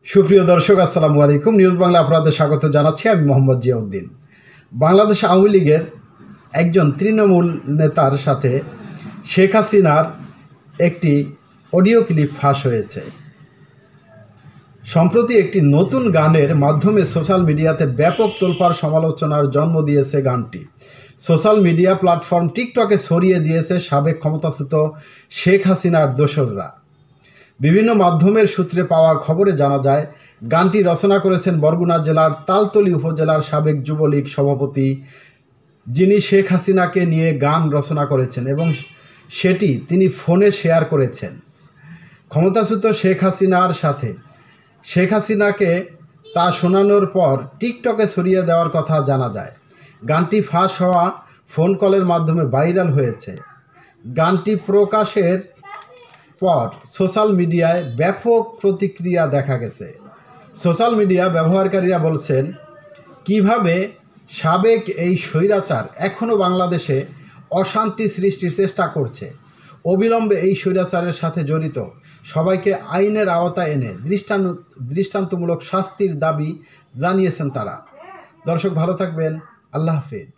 সুপ্রিয় দর্শক, আসসালামু আলাইকুম। নিউজ বাংলা আপনাদের স্বাগত জানাচ্ছি। আমি মোহাম্মদ জিয়াউদ্দিন। বাংলাদেশ আওয়ামী লীগের একজন তৃণমূল নেতার সাথে শেখ হাসিনার একটি অডিও ক্লিপ ফাঁস হয়েছে। সম্প্রতি একটি নতুন গানের মাধ্যমে সোশ্যাল মিডিয়াতে ব্যাপক তোলপাড় সমালোচনার জন্ম দিয়েছে গানটি। সোশ্যাল মিডিয়া প্ল্যাটফর্ম টিকটকে ছড়িয়ে দিয়েছে সাবেক ক্ষমতাচ্যুত শেখ হাসিনার দোসররা। বিভিন্ন মাধ্যমের সূত্রে পাওয়া খবরে জানা যায়, গানটি রচনা করেছেন বরগুনা জেলার তালতলী উপজেলার সাবেক যুবলীগ সভাপতি, যিনি শেখ হাসিনাকে নিয়ে গান রচনা করেছেন এবং সেটি তিনি ফোনে শেয়ার করেছেন। ক্ষমতাচ্যুত শেখ হাসিনার সাথে শেখ হাসিনাকে তা শোনানোর পর টিকটকে ছড়িয়ে দেওয়ার কথা জানা যায়। গানটি ফাঁস হওয়া ফোন কলের মাধ্যমে ভাইরাল হয়েছে। গানটি প্রকাশের পর সোশ্যাল মিডিয়ায় ব্যাপক প্রতিক্রিয়া দেখা গেছে। সোশ্যাল মিডিয়া ব্যবহারকারীরা বলছেন, কিভাবে সাবেক এই স্বৈরাচার এখনও বাংলাদেশে অশান্তি সৃষ্টির চেষ্টা করছে। অবিলম্বে এই স্বৈরাচারের সাথে জড়িত সবাইকে আইনের আওতায় এনে দৃষ্টান্তমূলক শাস্তির দাবি জানিয়েছেন তারা। দর্শক, ভালো থাকবেন। আল্লাহ হাফেজ।